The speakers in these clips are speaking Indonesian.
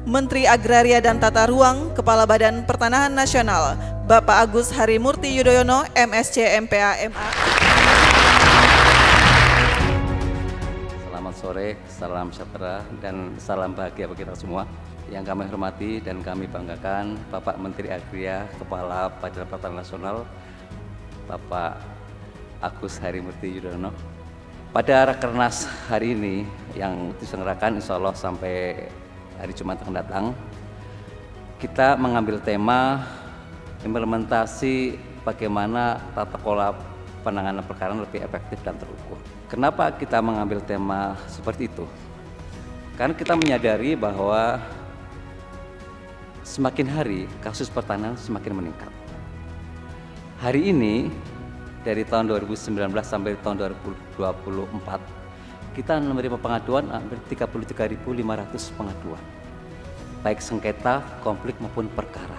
Menteri Agraria dan Tata Ruang, Kepala Badan Pertanahan Nasional, Bapak Agus Harimurti Yudhoyono, MSc, MPA, MA. Selamat sore, salam sejahtera dan salam bahagia bagi kita semua. Yang kami hormati dan kami banggakan Bapak Menteri Agraria, Kepala Badan Pertanahan Nasional, Bapak Agus Harimurti Yudhoyono. Pada Rakernas hari ini yang diselenggarakan insya Allah sampai hari Jumat akan datang, kita mengambil tema implementasi bagaimana tata kelola penanganan perkara lebih efektif dan terukur. Kenapa kita mengambil tema seperti itu? Karena kita menyadari bahwa semakin hari kasus pertanahan semakin meningkat. Hari ini dari tahun 2019 sampai tahun 2024 kita menerima pengaduan hampir 33.500 pengaduan, baik sengketa, konflik maupun perkara.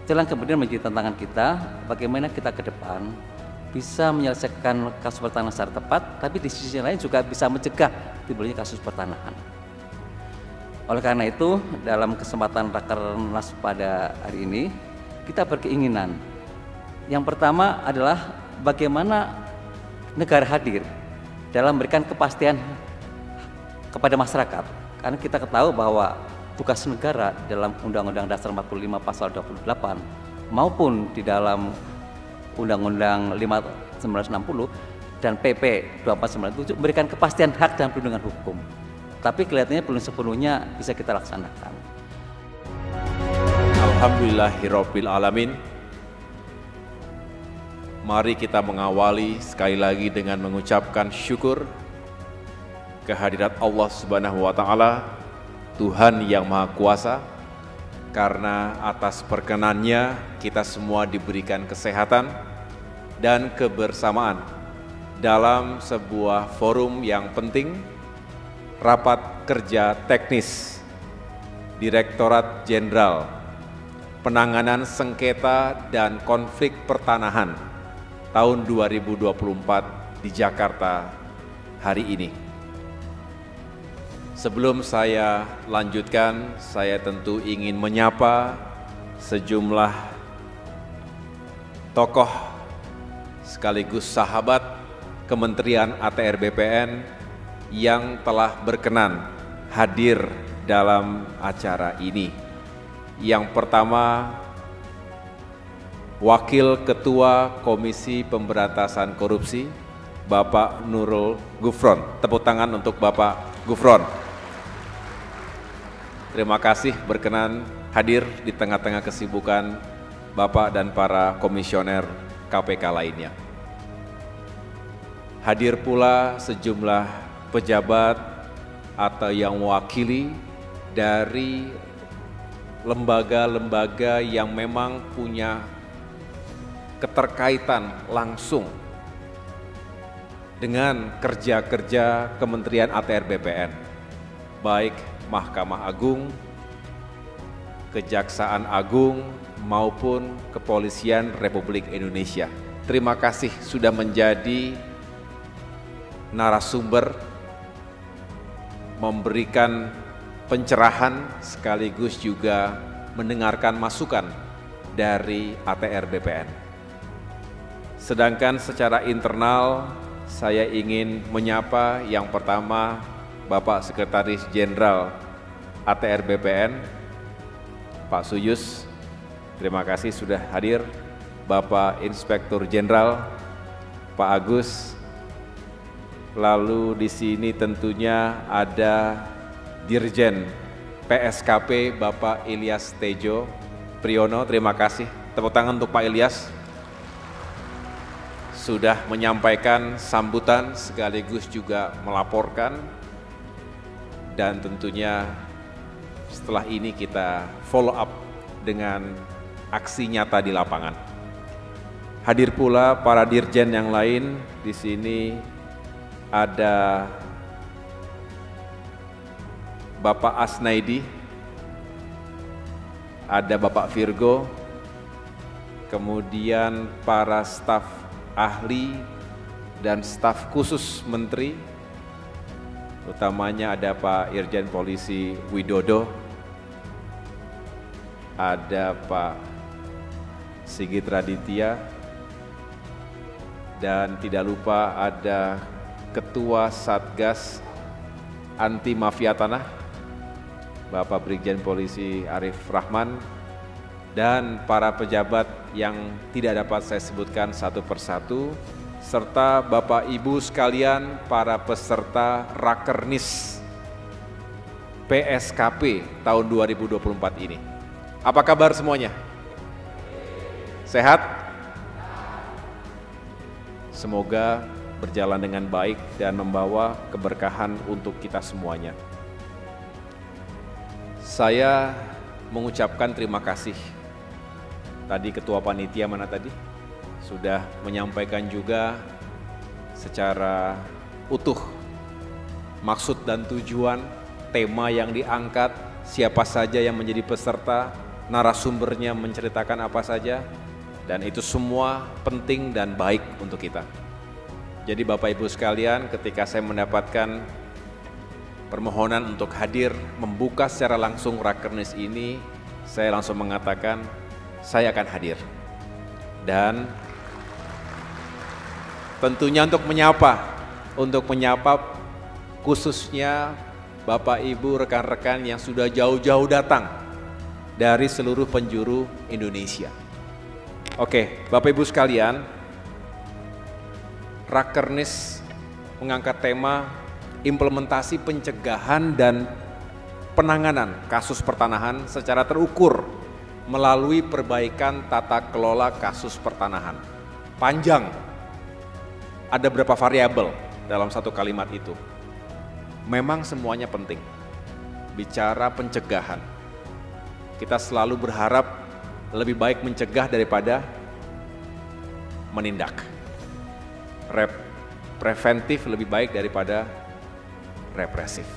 Itulah kemudian menjadi tantangan kita, bagaimana kita ke depan bisa menyelesaikan kasus pertanahan secara tepat, tapi di sisi lain juga bisa mencegah timbulnya kasus pertanahan. Oleh karena itu, dalam kesempatan Rakernas pada hari ini, kita berkeinginan yang pertama adalah bagaimana negara hadir dalam memberikan kepastian kepada masyarakat. Karena kita ketahui bahwa tugas negara dalam Undang-Undang Dasar 45 Pasal 28 maupun di dalam Undang-Undang 5 1960 dan PP 2497 memberikan kepastian hak dan perlindungan hukum. Tapi kelihatannya belum sepenuhnya bisa kita laksanakan. Alhamdulillahirabbil alamin. Mari kita mengawali sekali lagi dengan mengucapkan syukur kehadirat Allah Subhanahu wa Ta'ala, Tuhan yang Maha Kuasa, karena atas perkenannya kita semua diberikan kesehatan dan kebersamaan dalam sebuah forum yang penting, rapat kerja teknis Direktorat Jenderal Penanganan Sengketa dan Konflik Pertanahan tahun 2024 di Jakarta hari ini. Sebelum saya lanjutkan, saya tentu ingin menyapa sejumlah tokoh sekaligus sahabat Kementerian ATR BPN yang telah berkenan hadir dalam acara ini. Yang pertama, Wakil Ketua Komisi Pemberantasan Korupsi, Bapak Nurul Gufron. Tepuk tangan untuk Bapak Gufron. Terima kasih berkenan hadir di tengah-tengah kesibukan Bapak dan para komisioner KPK lainnya. Hadir pula sejumlah pejabat atau yang mewakili dari lembaga-lembaga yang memang punya keterkaitan langsung dengan kerja-kerja Kementerian ATR BPN, baik Mahkamah Agung, Kejaksaan Agung, maupun Kepolisian Republik Indonesia. Terima kasih sudah menjadi narasumber, memberikan pencerahan sekaligus juga mendengarkan masukan dari ATR BPN. Sedangkan secara internal, saya ingin menyapa yang pertama Bapak Sekretaris Jenderal ATR BPN, Pak Suyus, terima kasih sudah hadir. Bapak Inspektur Jenderal, Pak Agus. Lalu di sini tentunya ada Dirjen PSKP Bapak Ilyas Tejo Priyono, terima kasih. Tepuk tangan untuk Pak Ilyas. Sudah menyampaikan sambutan sekaligus juga melaporkan, dan tentunya setelah ini kita follow up dengan aksi nyata di lapangan. Hadir pula para dirjen yang lain. Di sini ada Bapak Asnaidi, ada Bapak Virgo, kemudian para staf ahli dan staf khusus menteri, utamanya ada Pak Irjen Polisi Widodo, ada Pak Sigit Raditya, dan tidak lupa ada Ketua Satgas Anti Mafia Tanah, Bapak Brigjen Polisi Arif Rahman, dan para pejabat yang tidak dapat saya sebutkan satu persatu, serta Bapak Ibu sekalian para peserta Rakernis PSKP tahun 2024 ini. Apa kabar semuanya? Sehat? Semoga berjalan dengan baik dan membawa keberkahan untuk kita semuanya. Saya mengucapkan terima kasih. Tadi Ketua Panitia mana tadi? Sudah menyampaikan juga secara utuh maksud dan tujuan, tema yang diangkat, siapa saja yang menjadi peserta, narasumbernya menceritakan apa saja, dan itu semua penting dan baik untuk kita. Jadi Bapak Ibu sekalian, ketika saya mendapatkan permohonan untuk hadir membuka secara langsung Rakernis ini, saya langsung mengatakan saya akan hadir. Dan tentunya untuk menyapa khususnya Bapak Ibu rekan-rekan yang sudah jauh-jauh datang dari seluruh penjuru Indonesia. Oke, Bapak Ibu sekalian, Rakernis mengangkat tema implementasi pencegahan dan penanganan kasus pertanahan secara terukur melalui perbaikan tata kelola kasus pertanahan. Panjang, ada beberapa variabel dalam satu kalimat itu. Memang semuanya penting. Bicara pencegahan, kita selalu berharap lebih baik mencegah daripada menindak. Preventif lebih baik daripada represif.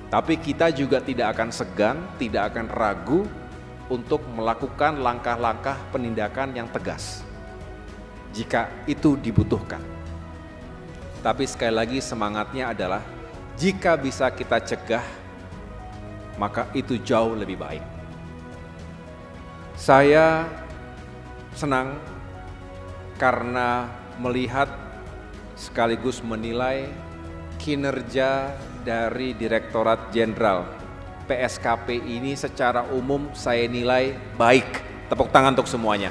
Tapi kita juga tidak akan segan, tidak akan ragu untuk melakukan langkah-langkah penindakan yang tegas jika itu dibutuhkan. Tapi sekali lagi semangatnya adalah jika bisa kita cegah, maka itu jauh lebih baik. Saya senang karena melihat sekaligus menilai kinerja dari Direktorat Jenderal PSKP ini secara umum saya nilai baik. Tepuk tangan untuk semuanya.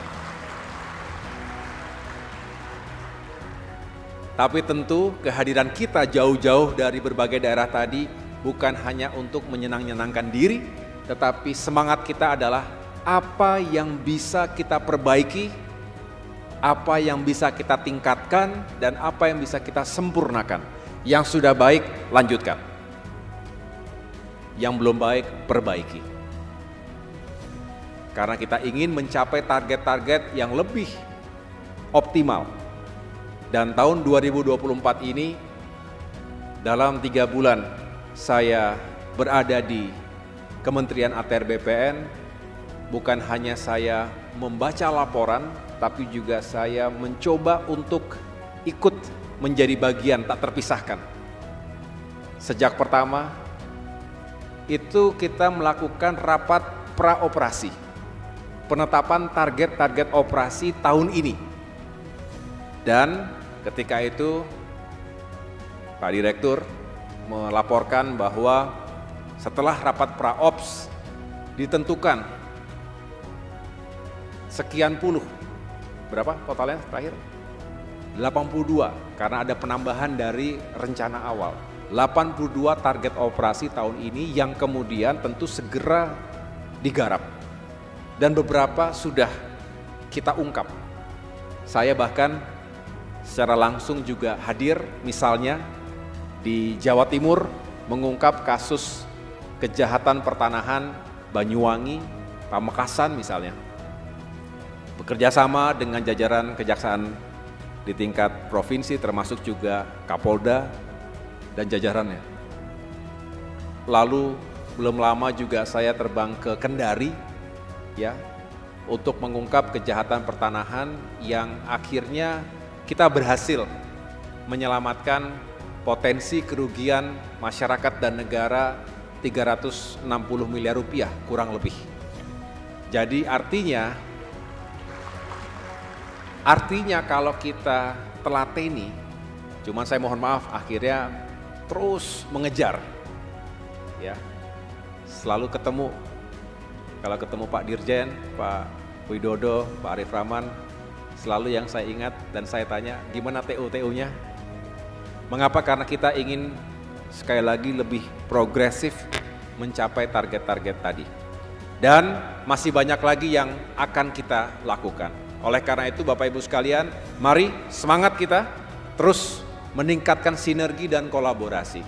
Tapi tentu kehadiran kita jauh-jauh dari berbagai daerah tadi bukan hanya untuk menyenang-nyenangkan diri, tetapi semangat kita adalah apa yang bisa kita perbaiki, apa yang bisa kita tingkatkan, dan apa yang bisa kita sempurnakan. Yang sudah baik, lanjutkan. Yang belum baik, perbaiki. Karena kita ingin mencapai target-target yang lebih optimal. Dan tahun 2024 ini, dalam 3 bulan saya berada di Kementerian ATR BPN, bukan hanya saya membaca laporan, tapi juga saya mencoba untuk ikut menjadi bagian tak terpisahkan. Sejak pertama, itu kita melakukan rapat praoperasi, penetapan target-target operasi tahun ini. Dan ketika itu, Pak Direktur melaporkan bahwa setelah rapat praops ditentukan sekian puluh, berapa totalnya terakhir? 82, karena ada penambahan dari rencana awal. 82 target operasi tahun ini yang kemudian tentu segera digarap. Dan beberapa sudah kita ungkap. Saya bahkan secara langsung juga hadir, misalnya di Jawa Timur mengungkap kasus kejahatan pertanahan Banyuwangi, Pamekasan misalnya. Bekerja sama dengan jajaran kejaksaan di tingkat provinsi termasuk juga Kapolda dan jajarannya. Lalu belum lama juga saya terbang ke Kendari ya untuk mengungkap kejahatan pertanahan yang akhirnya kita berhasil menyelamatkan potensi kerugian masyarakat dan negara 360 miliar rupiah kurang lebih. Jadi artinya kalau kita telateni, cuman saya mohon maaf akhirnya terus mengejar, ya, selalu ketemu. Kalau ketemu Pak Dirjen, Pak Widodo, Pak Arif Rahman, selalu yang saya ingat dan saya tanya, gimana TU-TU-nya? Mengapa? Karena kita ingin sekali lagi lebih progresif mencapai target-target tadi. Dan masih banyak lagi yang akan kita lakukan. Oleh karena itu Bapak Ibu sekalian, mari semangat kita terus meningkatkan sinergi dan kolaborasi.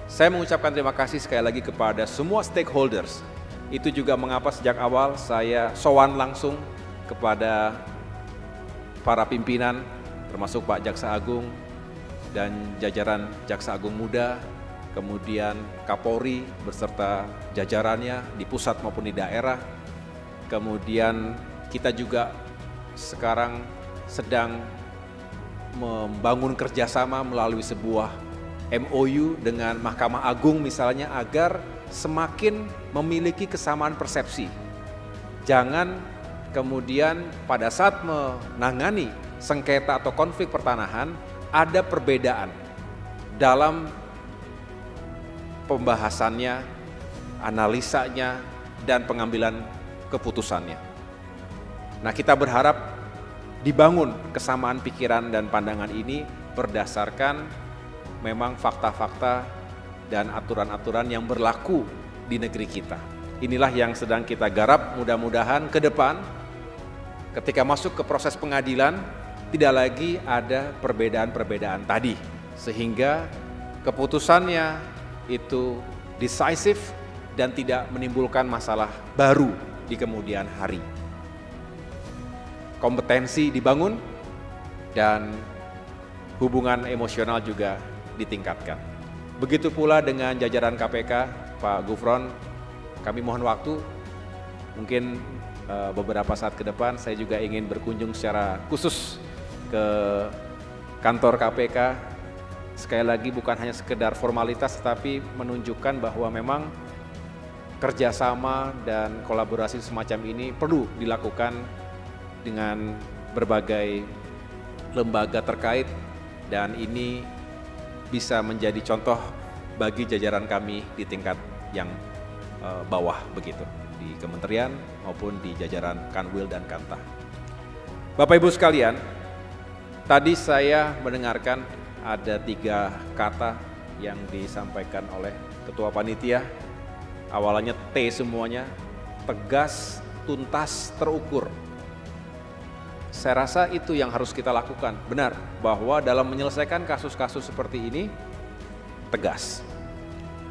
Saya mengucapkan terima kasih sekali lagi kepada semua stakeholders. Itu juga mengapa sejak awal saya sowan langsung kepada para pimpinan, termasuk Pak Jaksa Agung dan jajaran Jaksa Agung Muda, kemudian Kapolri beserta jajarannya di pusat maupun di daerah. Kemudian kita juga sekarang sedang membangun kerjasama melalui sebuah MOU dengan Mahkamah Agung misalnya, agar semakin memiliki kesamaan persepsi. Jangan kemudian pada saat menangani sengketa atau konflik pertanahan ada perbedaan dalam pembahasannya, analisanya, dan pengambilan keputusannya. Nah, kita berharap dibangun kesamaan pikiran dan pandangan ini berdasarkan memang fakta-fakta dan aturan-aturan yang berlaku di negeri kita. Inilah yang sedang kita garap, mudah-mudahan ke depan ketika masuk ke proses pengadilan tidak lagi ada perbedaan-perbedaan tadi, sehingga keputusannya itu decisive dan tidak menimbulkan masalah baru di kemudian hari. Kompetensi dibangun dan hubungan emosional juga ditingkatkan. Begitu pula dengan jajaran KPK, Pak Gufron, kami mohon waktu, mungkin beberapa saat ke depan saya juga ingin berkunjung secara khusus ke kantor KPK. Sekali lagi bukan hanya sekedar formalitas, tapi menunjukkan bahwa memang kerjasama dan kolaborasi semacam ini perlu dilakukan dengan berbagai lembaga terkait, dan ini bisa menjadi contoh bagi jajaran kami di tingkat yang bawah begitu, di kementerian maupun di jajaran Kanwil dan Kantah. Bapak Ibu sekalian, tadi saya mendengarkan ada 3 kata yang disampaikan oleh Ketua Panitia, awalannya T semuanya, tegas, tuntas, terukur. Saya rasa itu yang harus kita lakukan. Benar bahwa dalam menyelesaikan kasus-kasus seperti ini, tegas.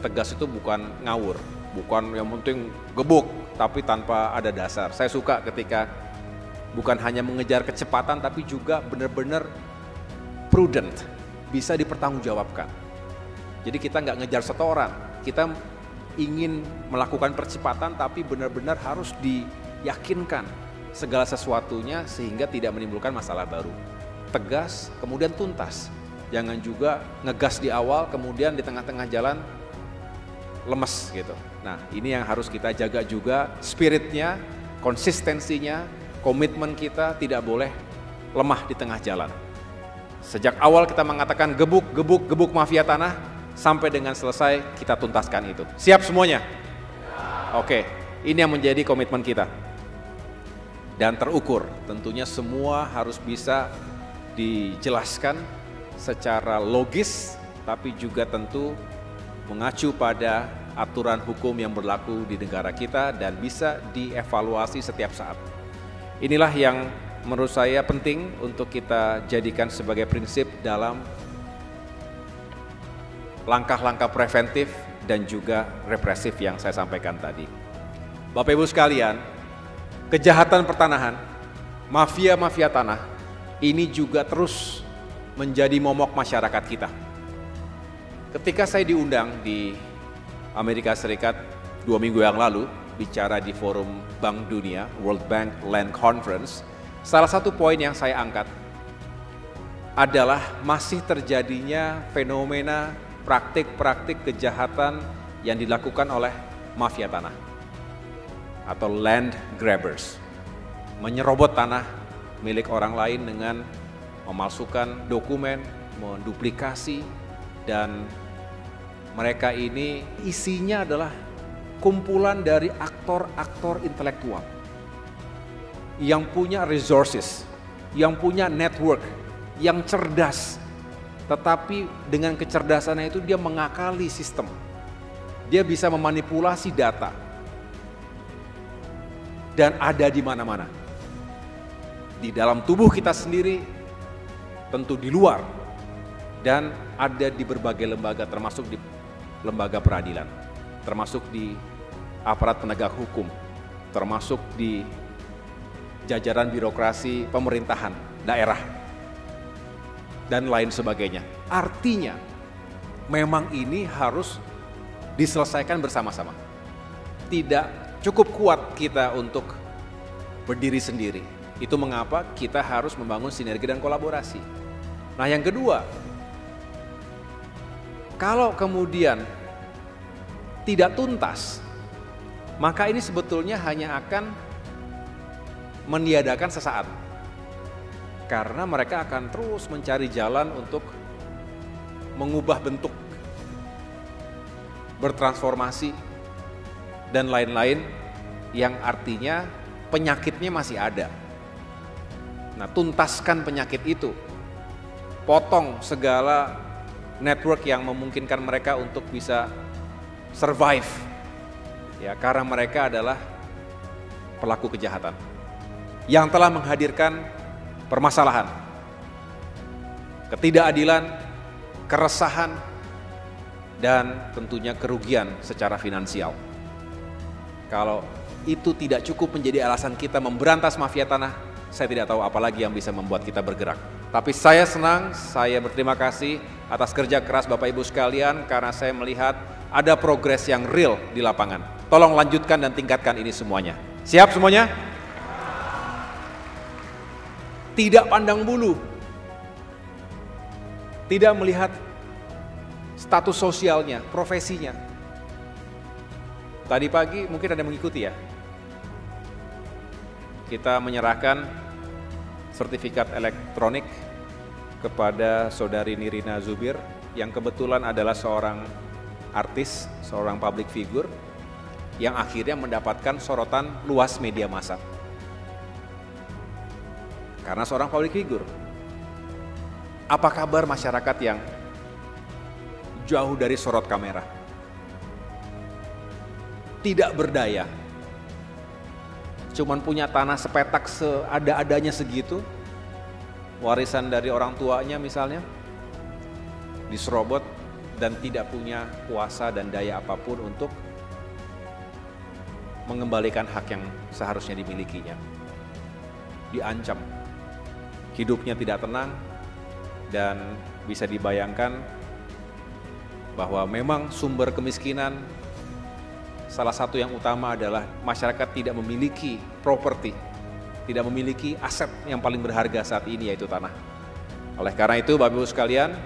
Tegas itu bukan ngawur, bukan yang penting gebuk, tapi tanpa ada dasar. Saya suka ketika bukan hanya mengejar kecepatan, tapi juga benar-benar prudent, bisa dipertanggungjawabkan. Jadi kita nggak ngejar setoran, kita ingin melakukan percepatan, tapi benar-benar harus diyakinkan segala sesuatunya sehingga tidak menimbulkan masalah baru. Tegas, kemudian tuntas. Jangan juga ngegas di awal, kemudian di tengah-tengah jalan lemes gitu. Nah, ini yang harus kita jaga juga, spiritnya, konsistensinya, komitmen kita tidak boleh lemah di tengah jalan. Sejak awal kita mengatakan gebuk mafia tanah, sampai dengan selesai kita tuntaskan itu. Siap semuanya? Oke, ini yang menjadi komitmen kita. Dan terukur, tentunya semua harus bisa dijelaskan secara logis, tapi juga tentu mengacu pada aturan hukum yang berlaku di negara kita dan bisa dievaluasi setiap saat. Inilah yang menurut saya penting untuk kita jadikan sebagai prinsip dalam langkah-langkah preventif dan juga represif yang saya sampaikan tadi. Bapak Ibu sekalian, kejahatan pertanahan, mafia-mafia tanah, ini juga terus menjadi momok masyarakat kita. Ketika saya diundang di Amerika Serikat 2 minggu yang lalu, bicara di forum Bank Dunia, World Bank Land Conference, salah satu poin yang saya angkat adalah masih terjadinya fenomena praktik-praktik kejahatan yang dilakukan oleh mafia tanah. atau land grabbers, menyerobot tanah milik orang lain dengan memalsukan dokumen, menduplikasi, dan mereka ini isinya adalah kumpulan dari aktor-aktor intelektual yang punya resources, yang punya network, yang cerdas, tetapi dengan kecerdasannya itu dia mengakali sistem. Dia bisa memanipulasi data dan ada di mana-mana. Di dalam tubuh kita sendiri, tentu di luar, dan ada di berbagai lembaga, termasuk di lembaga peradilan, termasuk di aparat penegak hukum, termasuk di jajaran birokrasi pemerintahan daerah, dan lain sebagainya. Artinya, memang ini harus diselesaikan bersama-sama. Tidak cukup kuat kita untuk berdiri sendiri. Itu mengapa kita harus membangun sinergi dan kolaborasi. Nah, yang kedua, kalau kemudian tidak tuntas, maka ini sebetulnya hanya akan meniadakan sesaat. Karena mereka akan terus mencari jalan untuk mengubah bentuk, bertransformasi, dan lain-lain, yang artinya penyakitnya masih ada. Nah, tuntaskan penyakit itu, potong segala network yang memungkinkan mereka untuk bisa survive, ya, karena mereka adalah pelaku kejahatan yang telah menghadirkan permasalahan, ketidakadilan, keresahan, dan tentunya kerugian secara finansial. Kalau itu tidak cukup menjadi alasan kita memberantas mafia tanah, saya tidak tahu apa lagi yang bisa membuat kita bergerak. Tapi saya senang, saya berterima kasih atas kerja keras Bapak Ibu sekalian, karena saya melihat ada progres yang real di lapangan. Tolong lanjutkan dan tingkatkan ini semuanya. Siap semuanya? Tidak pandang bulu, tidak melihat status sosialnya, profesinya. Tadi pagi mungkin ada yang mengikuti ya, kita menyerahkan sertifikat elektronik kepada saudari Nirina Zubir, yang kebetulan adalah seorang artis, seorang public figure, yang akhirnya mendapatkan sorotan luas media massa. Karena seorang public figure. Apa kabar masyarakat yang jauh dari sorot kamera? Tidak berdaya, cuman punya tanah sepetak seada-adanya segitu, warisan dari orang tuanya misalnya, diserobot dan tidak punya kuasa dan daya apapun untuk mengembalikan hak yang seharusnya dimilikinya. Diancam, hidupnya tidak tenang, dan bisa dibayangkan bahwa memang sumber kemiskinan salah satu yang utama adalah masyarakat tidak memiliki properti, tidak memiliki aset yang paling berharga saat ini, yaitu tanah. Oleh karena itu, Bapak Ibu sekalian,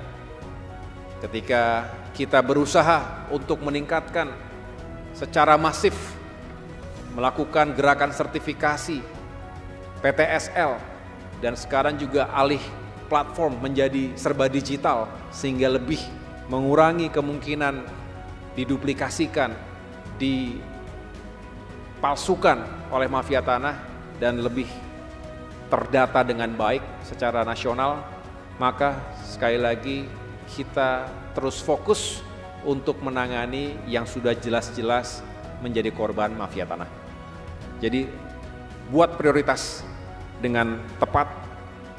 ketika kita berusaha untuk meningkatkan secara masif, melakukan gerakan sertifikasi PTSL, dan sekarang juga alih platform menjadi serba digital, sehingga lebih mengurangi kemungkinan diduplikasikan, dipalsukan oleh mafia tanah, dan lebih terdata dengan baik secara nasional, maka sekali lagi kita terus fokus untuk menangani yang sudah jelas-jelas menjadi korban mafia tanah. Jadi buat prioritas dengan tepat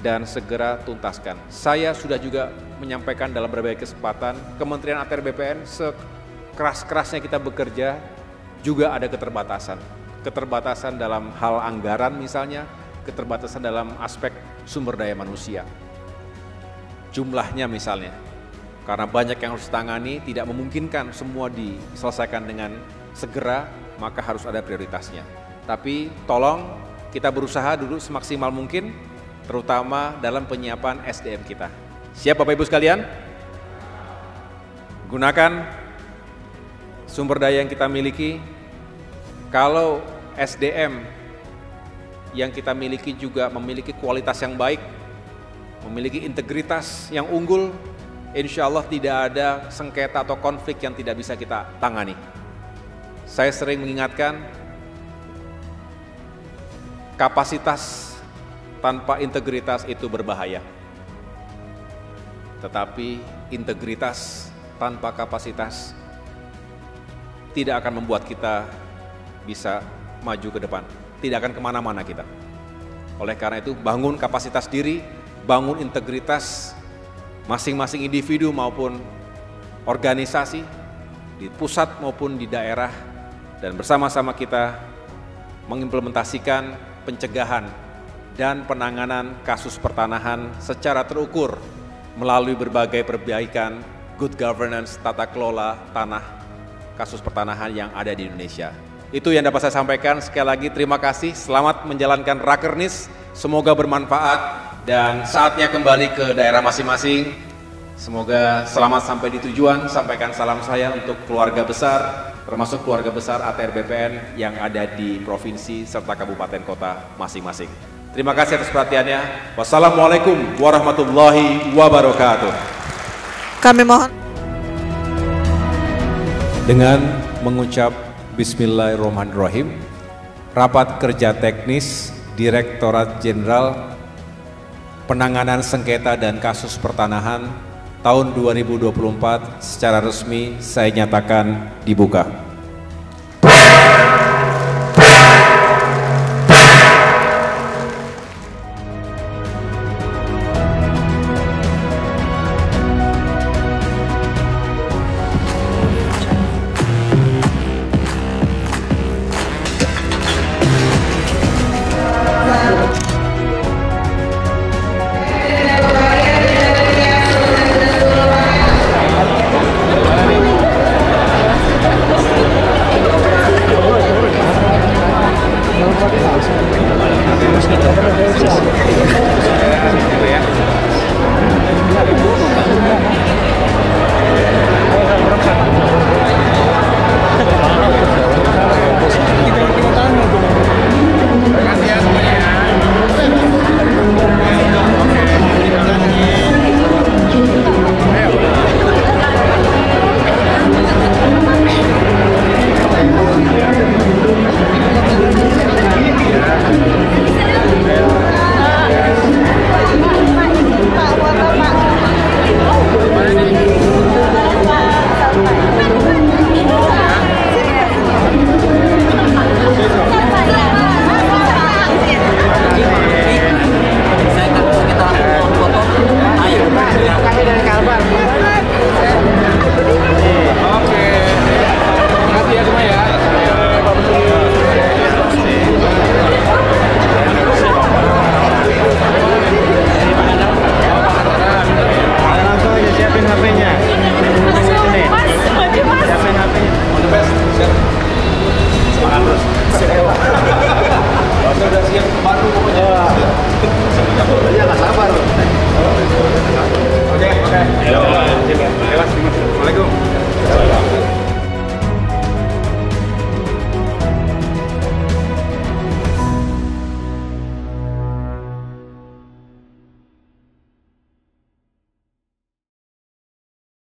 dan segera tuntaskan. Saya sudah juga menyampaikan dalam berbagai kesempatan, Kementerian ATR BPN sekeras-kerasnya kita bekerja, juga ada keterbatasan. Keterbatasan dalam hal anggaran misalnya, keterbatasan dalam aspek sumber daya manusia. Jumlahnya misalnya, karena banyak yang harus ditangani, tidak memungkinkan semua diselesaikan dengan segera, maka harus ada prioritasnya. Tapi tolong kita berusaha dulu semaksimal mungkin, terutama dalam penyiapan SDM kita. Siap Bapak Ibu sekalian? Gunakan sumber daya yang kita miliki. Kalau SDM yang kita miliki juga memiliki kualitas yang baik, memiliki integritas yang unggul, insya Allah tidak ada sengketa atau konflik yang tidak bisa kita tangani. Saya sering mengingatkan, kapasitas tanpa integritas itu berbahaya. Tetapi integritas tanpa kapasitas tidak akan membuat kita bisa maju ke depan, tidak akan kemana-mana kita. Oleh karena itu, bangun kapasitas diri, bangun integritas masing-masing individu maupun organisasi, di pusat maupun di daerah, dan bersama-sama kita mengimplementasikan pencegahan dan penanganan kasus pertanahan secara terukur melalui berbagai perbaikan good governance tata kelola tanah kasus pertanahan yang ada di Indonesia. Itu yang dapat saya sampaikan. Sekali lagi terima kasih, selamat menjalankan Rakernis, semoga bermanfaat dan saatnya kembali ke daerah masing-masing. Semoga selamat sampai di tujuan. Sampaikan salam saya untuk keluarga besar, termasuk keluarga besar ATR BPN yang ada di provinsi serta kabupaten kota masing-masing. Terima kasih atas perhatiannya. Wassalamualaikum warahmatullahi wabarakatuh. Kami mohon dengan mengucap Bismillahirrahmanirrahim, rapat kerja teknis Direktorat Jenderal Penanganan Sengketa dan Kasus Pertanahan tahun 2024 secara resmi saya nyatakan dibuka.